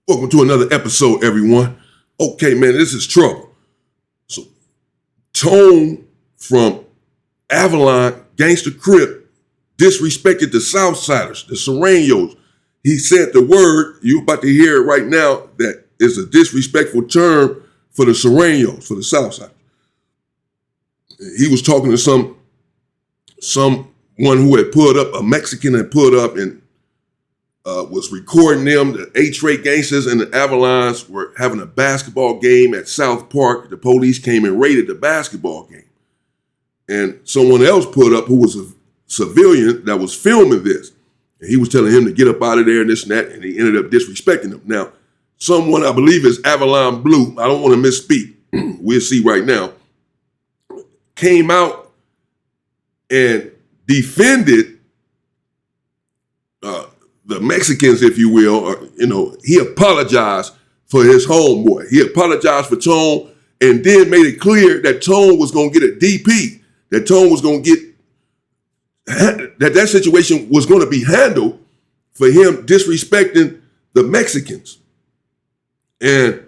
Welcome to another episode, everyone. Okay, man, this is trouble. So, Tone from Avalon, Gangster Crip, disrespected the Southsiders, the Surenos. He said the word, you're about to hear it right now, that is a disrespectful term for the Surenos, for the Southsiders. He was talking to someone who had pulled up, a Mexican had pulled up and was recording them. The A-Trade gangsters and the Avalons were having a basketball game at South Park. The police came and raided the basketball game. And someone else pulled up who was a civilian that was filming this. And he was telling him to get up out of there and this and that, and he ended up disrespecting him. Now, someone, I believe is Avalon Blue, I don't want to misspeak, we'll see right now, came out and defended the Mexicans, if you will, or, he apologized for his homeboy. He apologized for Tone and then made it clear that Tone was going to get a DP, that Tone was going to get, that situation was going to be handled for him disrespecting the Mexicans. And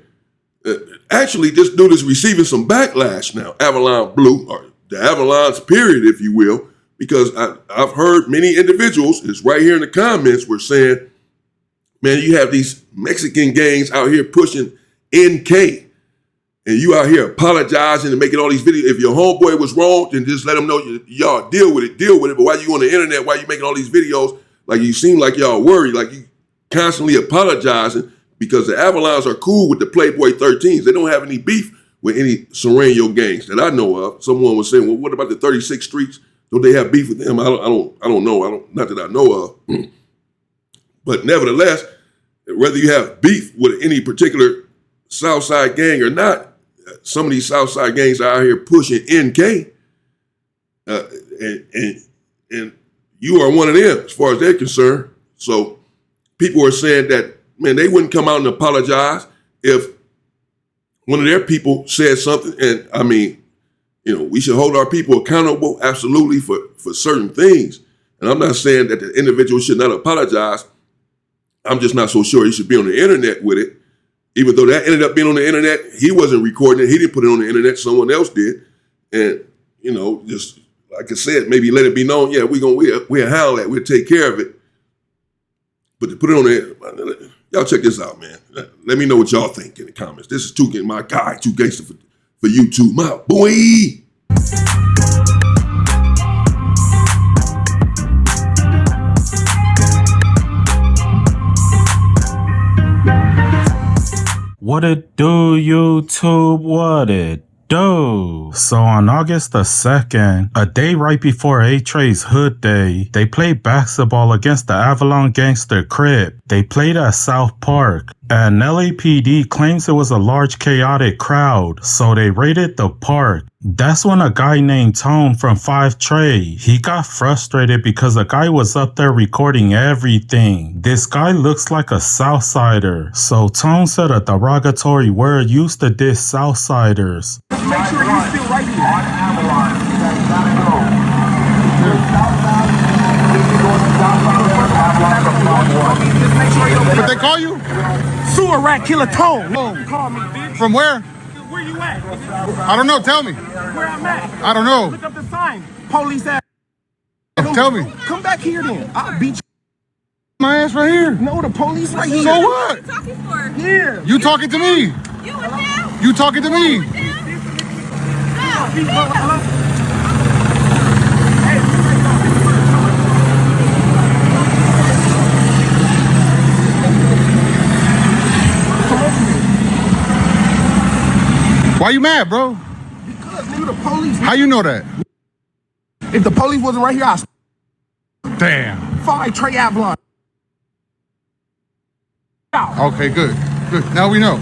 actually, this dude is receiving some backlash now, Avalon Blue, or the Avalons period, if you will, because I've heard many individuals, it's right here in the comments, were saying, man, you have these Mexican gangs out here pushing NK, and you out here apologizing and making all these videos. If your homeboy was wrong, then just let him know, y'all deal with it. But why you on the internet, why you making all these videos, like you seem like y'all worried, like you constantly apologizing, because the Avalons are cool with the Playboy 13s. They don't have any beef with any Sereno gangs that I know of. Someone was saying, well, what about the 36 Streets? Don't they have beef with them? I don't know. Not that I know of. But nevertheless, whether you have beef with any particular Southside gang or not, some of these Southside gangs are out here pushing NK, and you are one of them as far as they're concerned. So people are saying that, man, they wouldn't come out and apologize if one of their people said something. And I mean, we should hold our people accountable, absolutely, for certain things. And I'm not saying that the individual should not apologize. I'm just not so sure he should be on the internet with it. Even though that ended up being on the internet, he wasn't recording it. He didn't put it on the internet. Someone else did. And, just like I said, maybe let it be known, yeah, we'll handle that. We'll take care of it. But to put it on there, y'all check this out, man. Let me know what y'all think in the comments. This is my guy, Two Gangster for YouTube, my boy. What it do, YouTube? What it do? So on August the 2nd, a day right before A-Trade's Hood Day, they played basketball against the Avalon Gangster Crip. They played at South Park, and LAPD claims it was a large chaotic crowd, so they raided the park. That's when a guy named Tone from 5 Trade, he got frustrated because a guy was up there recording everything. This guy looks like a Southsider, so Tone said a derogatory word used to diss Southsiders. Make sure you're still right here. On Avalon. What they call you? Sewer rat killer Tone. Call me, bitch. From where? Where you at? I don't know. Tell me. Where I'm at. I don't know. Look up the sign. Police ass. Tell me. Come back here then. I'll beat you. My ass right here. No, the police right here. So what? What are you talking for? Here. You talking to me? You with him? You talking to me? With him? Why you mad, bro? Because, nigga, the police. How you know that? If the police wasn't right here, Damn. 5 Trey Avalon. Okay, good. Good. Now we know.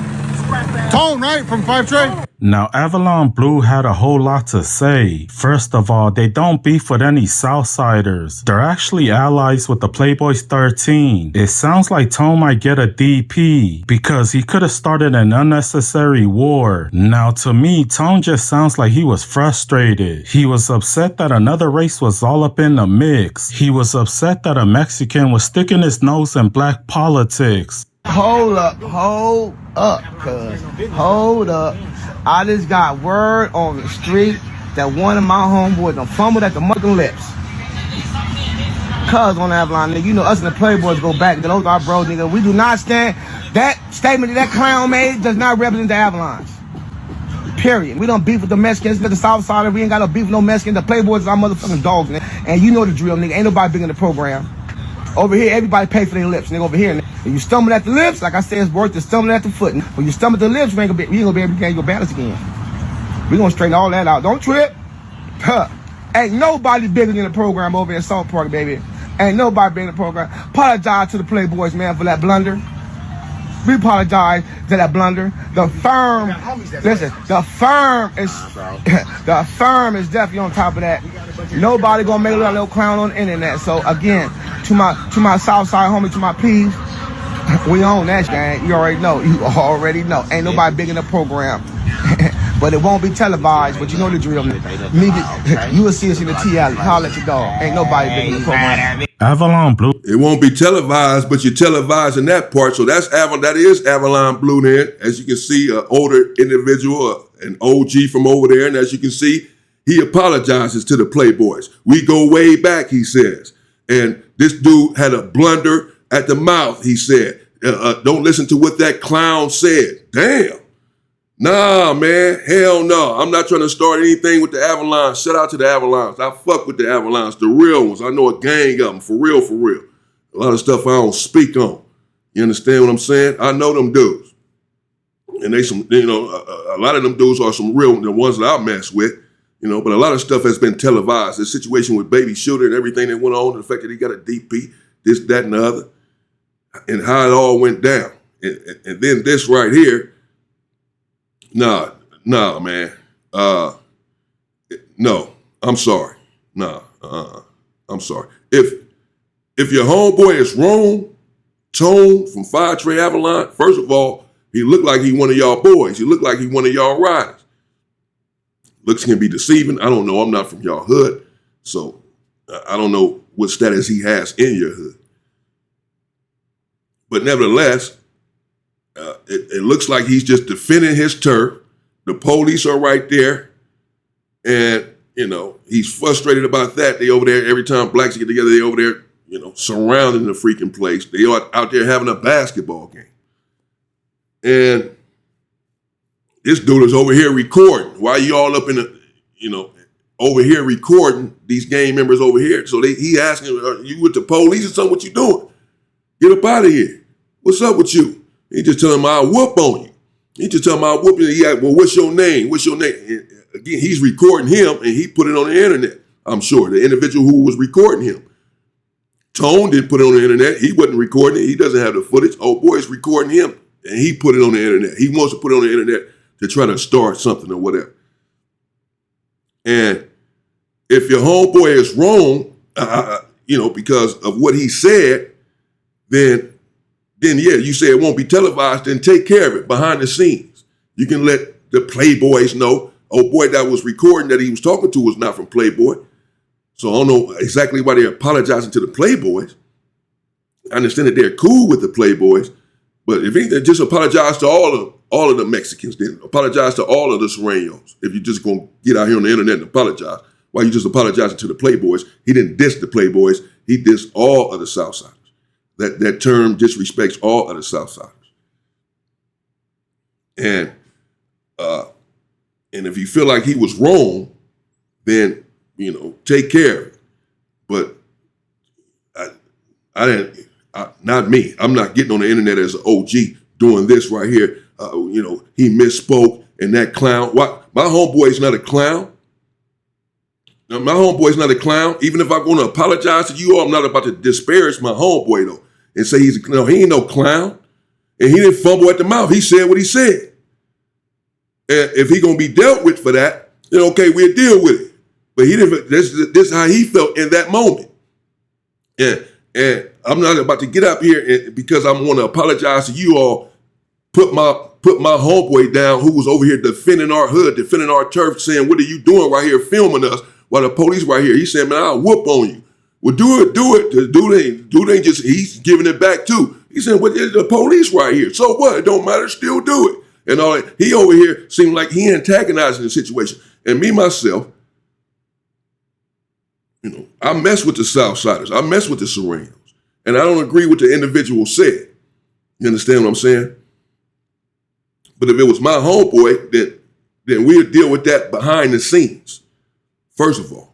Tone, right? From 5 Trade? Now, Avalon Blue had a whole lot to say. First of all, they don't beef with any Southsiders. They're actually allies with the Playboys 13. It sounds like Tone might get a DP because he could have started an unnecessary war. Now, to me, Tone just sounds like he was frustrated. He was upset that another race was all up in the mix. He was upset that a Mexican was sticking his nose in black politics. Hold up, cuz. Hold up. I just got word on the street that one of my homeboys done fumbled at the motherfucking lips. Cuz on Avalon, nigga. You know us and the Playboys go back. Those are our bros, nigga. We do not stand. That statement that clown made does not represent the Avalons. Period. We don't beef with the Mexicans, the South Side. We ain't got no beef with no Mexicans. The Playboys is our motherfucking dogs, nigga. And you know the drill, nigga. Ain't nobody big in the program. Over here, everybody pay for their lips, nigga. Over here, nigga. If you stumble at the lips, like I said, it's worth to stumbling at the foot. When you stumble at the lips, you ain't gonna be able to regain your balance again. We gonna straighten all that out. Don't trip. Huh. Ain't nobody bigger than the program over in Salt Park, baby. Ain't nobody bigger than the program. Apologize to the Playboys, man, for that blunder. We apologize to that blunder. The firm, listen, the firm is definitely on top of that. Nobody gonna make a little clown on the internet. So again, to my South Side homie, to my peeps, we own that gang. You already know. Ain't nobody big in the program. But it won't be televised, but you know the drill. You will see us in the TL. Holla at your dog. Ain't nobody big in the program. Avalon Blue. It won't be televised, but you're televising that part. So that is Avalon Blue then. As you can see, an older individual, an OG from over there. And as you can see, he apologizes to the Playboys. We go way back, he says. And this dude had a blunder at the mouth, he said. Don't listen to what that clown said. Damn. Nah, man. Hell no. I'm not trying to start anything with the Avalon. Shout out to the Avalons. I fuck with the Avalons, the real ones. I know a gang of them, for real, for real. A lot of stuff I don't speak on. You understand what I'm saying? I know them dudes. And they some, you know, a lot of them dudes are some real, the ones that I mess with, you know, but a lot of stuff has been televised. The situation with Baby Shooter and everything that went on, the fact that he got a DP, this, that, and the other, and how it all went down. And then this right here, Nah, man. No, I'm sorry. I'm sorry. If your homeboy is wrong, Tone from Fire Trey Avalon, first of all, he looked like he one of y'all boys. He looked like he one of y'all riders. Looks can be deceiving. I don't know. I'm not from y'all hood, so I don't know what status he has in your hood. But nevertheless, it looks like he's just defending his turf. The police are right there. And, you know, he's frustrated about that. They over there, every time blacks get together, they over there, you know, surrounding the freaking place. They are out there having a basketball game. And this dude is over here recording. Why you all up in the, you know, over here recording these gang members over here? So he asking, are you with the police or something? What you doing? Get up out of here. What's up with you? He just telling him, I'll whoop on you. He just telling him, I'll whoop you. He asked, well, what's your name? What's your name? And again, he's recording him and he put it on the internet. I'm sure the individual who was recording him. Tone didn't put it on the internet. He wasn't recording it. He doesn't have the footage. Oh boy, is recording him and he put it on the internet. He wants to put it on the internet to try to start something or whatever. And if your homeboy is wrong, you know, because of what he said, then yeah, you say it won't be televised, then take care of it behind the scenes. You can let the Playboys know, oh boy, that was recording that he was talking to was not from Playboy. So I don't know exactly why they're apologizing to the Playboys. I understand that they're cool with the Playboys, but if anything, just apologize to all of the Mexicans, then apologize to all of the Surenos. If you're just gonna get out here on the internet and apologize, why you just apologizing to the Playboys? He didn't diss the Playboys, he dissed all of the Southsiders. That term disrespects all of the Southsiders. And if you feel like he was wrong, then, you know, take care of it. But not me. I'm not getting on the internet as an OG doing this right here. You know, he misspoke and that clown. What? My homeboy's not a clown. Now, my homeboy's not a clown. Even if I'm going to apologize to you all, I'm not about to disparage my homeboy though and say he's a clown. He ain't no clown. And he didn't fumble at the mouth. He said what he said. And if he gonna be dealt with for that, then okay, we'll deal with it. But he didn't. This is how he felt in that moment. And I'm not about to get up here because I want to apologize to you all. Put my homeboy down who was over here defending our hood, defending our turf, saying, "What are you doing right here, filming us?" While the police right here, he said, "Man, I'll whoop on you." Well, do it. The dude ain't just. He's giving it back too. He said, well, there's the police right here. So what? It don't matter. Still do it. And all that. He over here seemed like he antagonizing the situation. And me, myself, I mess with the Southsiders. I mess with the Surenos. And I don't agree with the individual said. You understand what I'm saying? But if it was my homeboy, then we'd deal with that behind the scenes. First of all,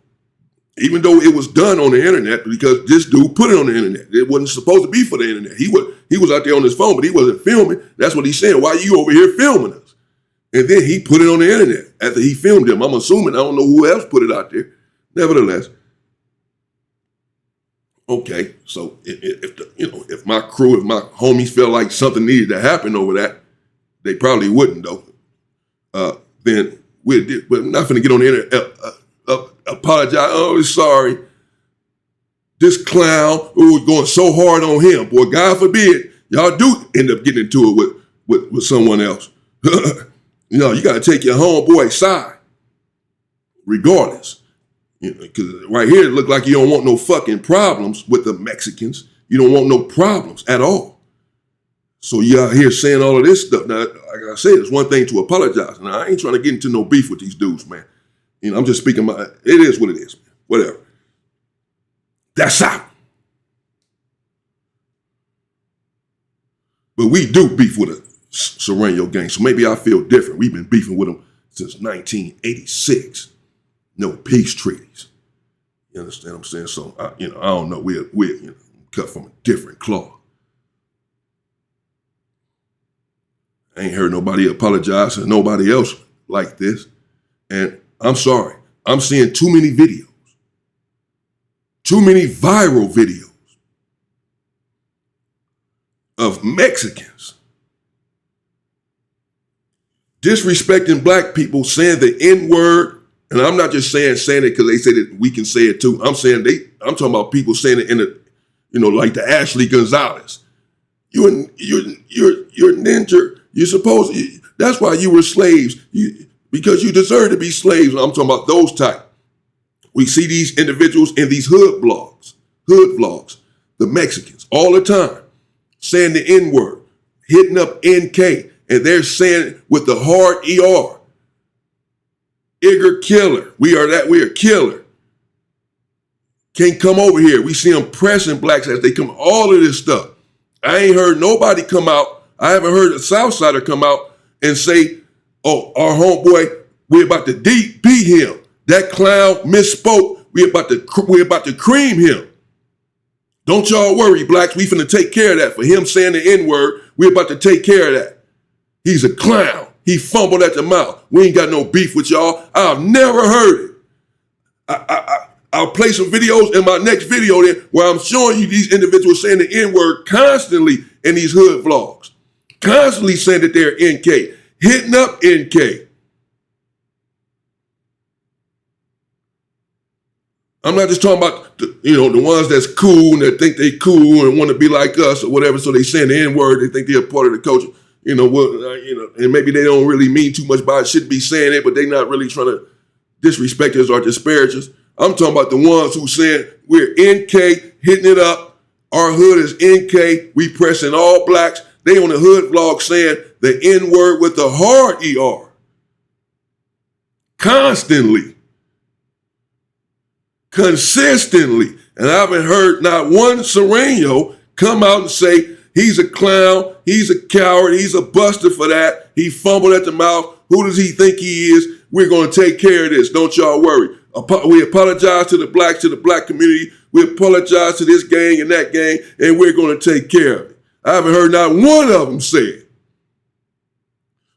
even though it was done on the internet, because this dude put it on the internet. It wasn't supposed to be for the internet. He was out there on his phone, but he wasn't filming. That's what he's saying. Why are you over here filming us? And then he put it on the internet after he filmed him. I'm assuming, I don't know who else put it out there. Nevertheless, okay, so if my crew, if my homies felt like something needed to happen over that, they probably wouldn't though. Then we're not going to get on the internet, apologize. Oh, sorry. This clown who was going so hard on him, boy, God forbid, y'all do end up getting into it with someone else. You got to take your homeboy's side, regardless. Because right here it looked like you don't want no fucking problems with the Mexicans. You don't want no problems at all. So you out here saying all of this stuff. Now, like I said, it's one thing to apologize. Now, I ain't trying to get into no beef with these dudes, man. I'm just speaking my, it is what it is, man. Whatever. That's out. But we do beef with a Sureno gang, so maybe I feel different. We've been beefing with them since 1986. No peace treaties. You understand what I'm saying? So, I don't know. We're cut from a different cloth. I ain't heard nobody apologize to nobody else like this. And I'm sorry. I'm seeing too many videos. Too many viral videos of Mexicans disrespecting black people, saying the N-word. And I'm not just saying it because they say that we can say it too. I'm talking about people saying it in like the Ashley Gonzalez. You're a ninja. You're supposed to, that's why you were slaves. Because you deserve to be slaves. I'm talking about those type. We see these individuals in these hood vlogs, the Mexicans, all the time, saying the N-word, hitting up NK, and they're saying with the hard ER, Igor killer. We are killer. Can't come over here. We see them pressing blacks as they come, all of this stuff. I ain't heard nobody come out. I haven't heard a Southsider come out and say, oh, our homeboy, we're about to beat him. That clown misspoke. We're about to cream him. Don't y'all worry, blacks. We finna take care of that. For him saying the N-word, we're about to take care of that. He's a clown. He fumbled at the mouth. We ain't got no beef with y'all. I've never heard it. I'll play some videos in my next video there where I'm showing you these individuals saying the N-word constantly in these hood vlogs. Constantly saying that they're NK. Hitting up NK. I'm not just talking about the ones that's cool and that think they cool and want to be like us or whatever, so they saying the N-word, they think they're a part of the culture. And maybe they don't really mean too much by it, shouldn't be saying it, but they not really trying to disrespect us or disparage us. I'm talking about the ones who saying we're NK, hitting it up. Our hood is NK. We pressing all blacks. They on the hood vlog saying the N-word with the hard ER. Constantly. Consistently. And I haven't heard not one Sureno come out and say he's a clown, he's a coward, he's a buster for that. He fumbled at the mouth. Who does he think he is? We're going to take care of this. Don't y'all worry. We apologize to the black community. We apologize to this gang and that gang, and we're going to take care of it. I haven't heard not one of them say it.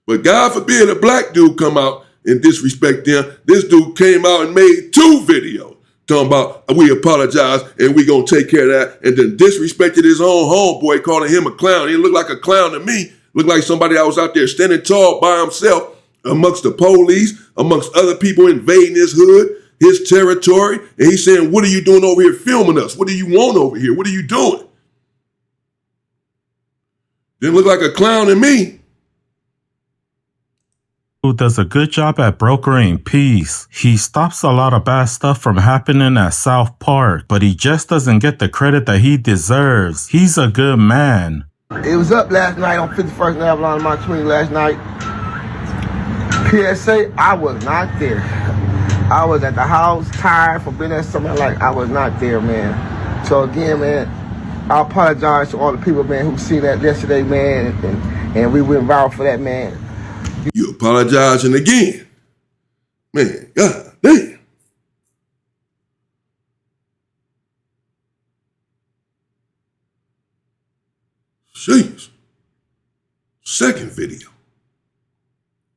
But God forbid a black dude come out and disrespect them. This dude came out and made 2 videos talking about we apologize and we going to take care of that, and then disrespected his own homeboy, calling him a clown. He looked like a clown to me. Looked like somebody that was out there standing tall by himself amongst the police, amongst other people invading his hood, his territory, and he's saying, what are you doing over here filming us? What do you want over here? What are you doing? Didn't look like a clown to me. Who does a good job at brokering peace. He stops a lot of bad stuff from happening at South Park, but he just doesn't get the credit that he deserves. He's a good man. It was up last night on 51st and Avalon in my twin last night. PSA, I was not there. I was at the house, tired from being at something like I was not there, man. So again, man, I apologize to all the people, man, who seen that yesterday, man, and we went viral for that, man. You apologizing again. Man, God damn. Jeez. Second video.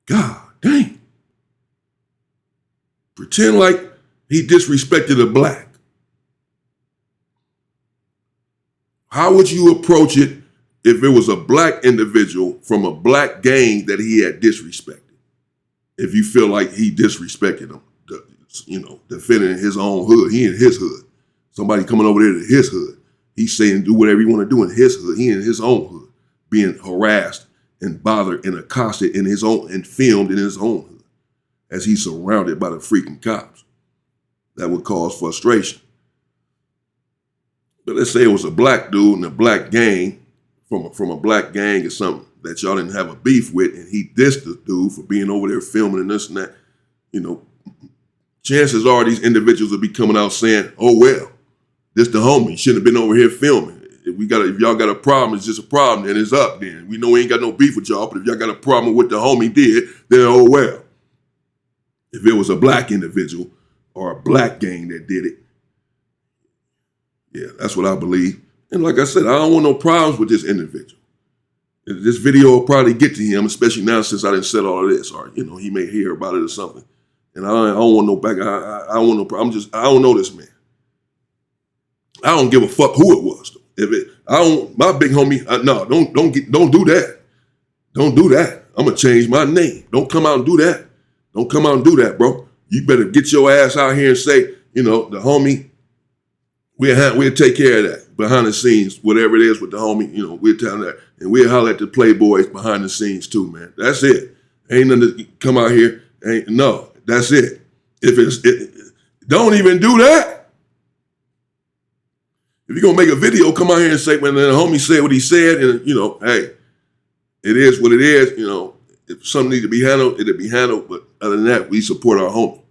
God dang. Pretend like he disrespected a black. How would you approach it if it was a black individual from a black gang that he had disrespected? If you feel like he disrespected him, defending his own hood, he in his hood. Somebody coming over there to his hood. He's saying do whatever you want to do in his hood. He in his own hood, being harassed and bothered and accosted in his own and filmed in his own hood as he's surrounded by the freaking cops. That would cause frustration. But let's say it was a black dude in a black gang from a black gang or something that y'all didn't have a beef with, and he dissed the dude for being over there filming and this and that. Chances are these individuals will be coming out saying, "Oh well, this the homie. Shouldn't have been over here filming. If y'all got a problem, it's just a problem, then it's up. Then we know we ain't got no beef with y'all. But if y'all got a problem with what the homie did, then oh well." If it was a black individual or a black gang that did it, yeah, that's what I believe. And like I said, I don't want no problems with this individual. This video will probably get to him, especially now since I didn't said all of this, or he may hear about it or something. And I don't want no back. I don't want no problem. I don't know this man. I don't give a fuck who it was. My big homie. No, don't do that. Don't do that. I'm gonna change my name. Don't come out and do that. Don't come out and do that, bro. You better get your ass out here and say, the homie. We'll take care of that behind the scenes, whatever it is with the homie. We'll tell that, and we'll holler at the playboys behind the scenes too, man. That's it. Ain't nothing to come out here. No, that's it. Don't even do that. If you're gonna make a video, come out here and say, when the homie said what he said, and hey, it is what it is. If something needs to be handled, it'll be handled. But other than that, we support our homie.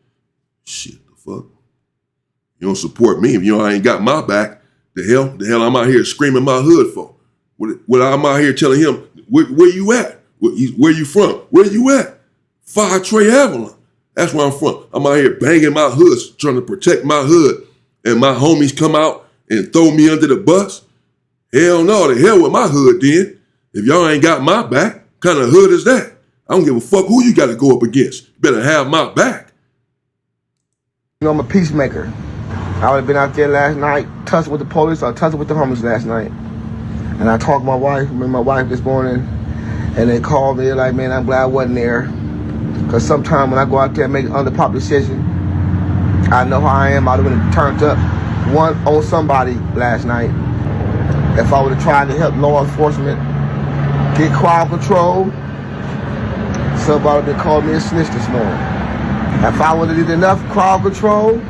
Shit, the fuck. You don't support me if I ain't got my back. The hell I'm out here screaming my hood for? What I'm out here telling him, where you at? Where you from? Where you at? 5 Trey Avalon. That's where I'm from. I'm out here banging my hoods, trying to protect my hood, and my homies come out and throw me under the bus. Hell no, the hell with my hood then. If y'all ain't got my back, what kind of hood is that? I don't give a fuck who you got to go up against. You better have my back. I'm a peacemaker. I would have been out there last night, tussling with the police or tussling with the homies last night. And I talked to my wife this morning, and they called me. They're like, man, I'm glad I wasn't there. Because sometimes when I go out there and make an unpopular decision, I know how I am. I would have been turned up on somebody last night. If I would have tried to help law enforcement get crowd control, somebody would have called me a snitch this morning. If I would have did enough crowd control,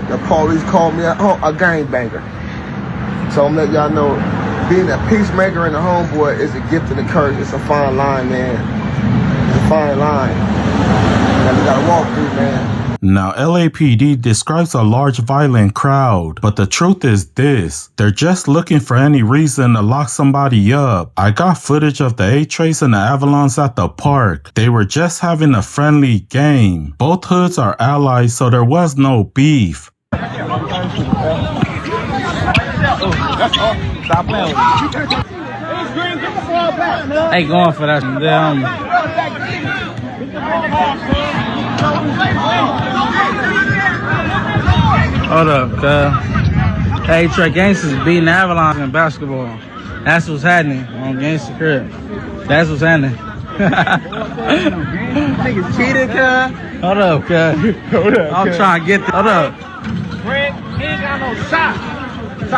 the police called me a gangbanger. So I'm letting y'all know, being a peacemaker and a homeboy is a gift and a curse. It's a fine line, man. It's a fine line that we gotta walk through, man. Now, LAPD describes a large violent crowd, but the truth is this: they're just looking for any reason to lock somebody up. I got footage of the A-Trace and the Avalons at the park. They were just having a friendly game. Both hoods are allies, so there was no beef. Stop playing with me. Hey, going for that. Hold up, cuz. Hey, Trey, gangsters beating Avalon in basketball. That's what's happening on Gangsta Crip. That's what's happening. Niggas cheated, cuz. Hold up, cuz. I'm trying to get this. Hold up. Greg, he ain't got no shot.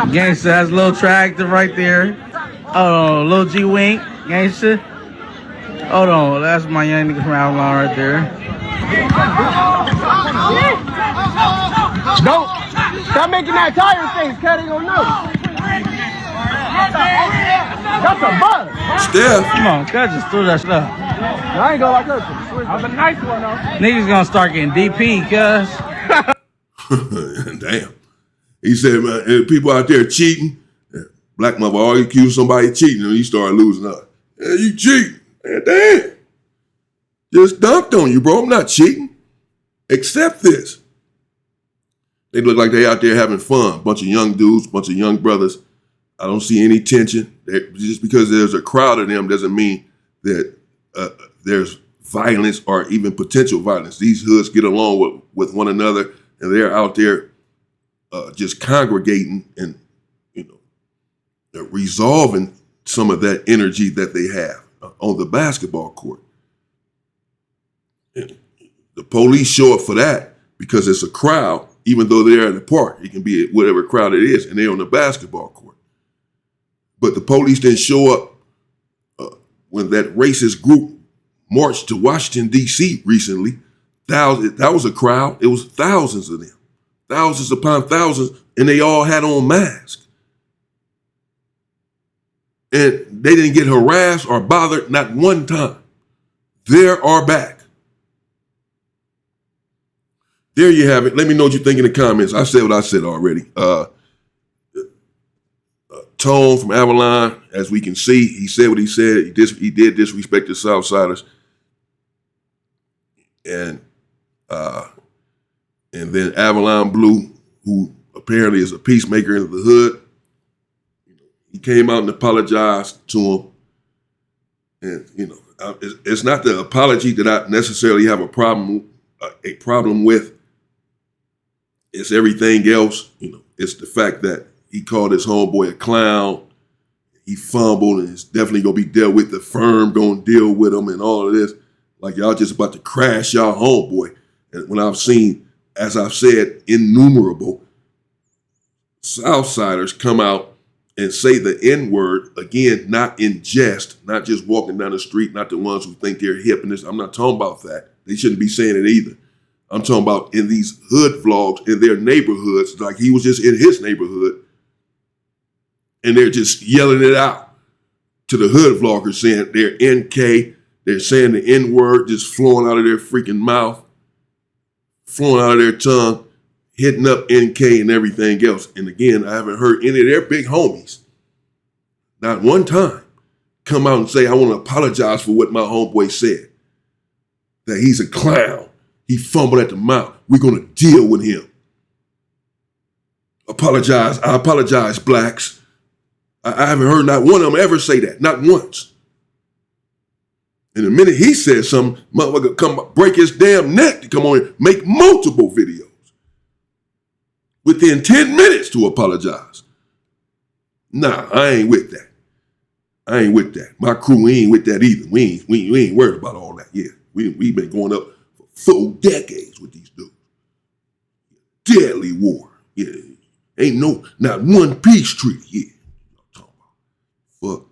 Gangsta, that's a little tractor right there. Hold on, little G Wink. Gangsta. Hold on, that's my young nigga from Avalon right there. Don't stop making that tire face, cuz they gonna know. That's a buzz. Steph, Come on, cuz just threw that stuff. I ain't going like that. That was a nice one, though. Niggas gonna start getting DP, cuz. damn. He said, man, and people out there cheating. Black mother always accuse somebody of cheating, and you start losing up. Yeah, you cheating. Man, damn. Just dunked on you, bro. I'm not cheating. Accept this. They look like they out there having fun. Bunch of young dudes, bunch of young brothers. I don't see any tension. Just because there's a crowd of them doesn't mean that there's violence or even potential violence. These hoods get along with one another, and they're out there just congregating and resolving some of that energy that they have on the basketball court. And the police show up for that because it's a crowd, even though they're at the park. It can be whatever crowd it is, and they're on the basketball court. But the police didn't show up when that racist group marched to Washington, D.C. recently. That was a crowd. It was thousands of them, thousands upon thousands, and they all had on masks. And they didn't get harassed or bothered not one time. There or back. There you have it. Let me know what you think in the comments. I said what I said already. Tone from Avalon, as we can see, he said what he said. He did disrespect the Southsiders. And then Avalon Blue, who apparently is a peacemaker in the hood, he came out and apologized to him. And, it's not the apology that I necessarily have a problem with. It's everything else. It's the fact that he called his homeboy a clown. He fumbled, and it's definitely going to be dealt with. The firm going to deal with him and all of this. Like y'all just about to crash y'all homeboy. And when I've seen, as I've said, innumerable Southsiders come out and say the N-word, again, not in jest, not just walking down the street, not the ones who think they're hip in this. I'm not talking about that. They shouldn't be saying it either. I'm talking about in these hood vlogs in their neighborhoods, like he was just in his neighborhood, and they're just yelling it out to the hood vloggers saying they're NK, they're saying the N-word just flowing out of their freaking mouth, flowing out of their tongue, hitting up NK and everything else. And again, I haven't heard any of their big homies, not one time, come out and say, I want to apologize for what my homeboy said, that he's a clown. He fumbled at the mouth. We're going to deal with him. Apologize. I apologize, blacks. I haven't heard not one of them ever say that, not once. And the minute he said something, motherfucker come break his damn neck to come on and make multiple videos within 10 minutes to apologize. Nah, I ain't with that. I ain't with that. My crew ain't with that either. We ain't worried about all that. Yeah, we've been going up for 4 decades with these dudes. Deadly war. Yeah, ain't not one peace treaty. Yeah, fuck.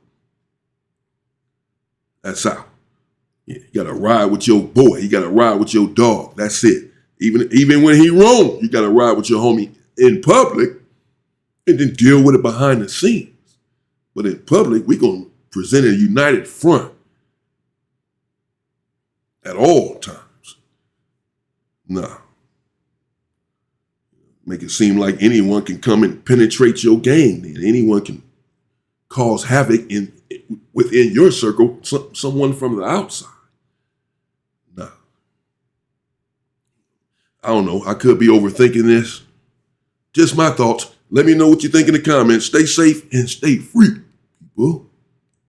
That's how. Yeah, you gotta ride with your boy. You gotta ride with your dog. That's it. Even when he wrong, you gotta ride with your homie in public and then deal with it behind the scenes. But in public, we're gonna present a united front at all times. Nah. Make it seem like anyone can come and penetrate your game, and anyone can cause havoc within your circle, someone from the outside. Nah. I don't know. I could be overthinking this. Just my thoughts. Let me know what you think in the comments. Stay safe and stay free, people.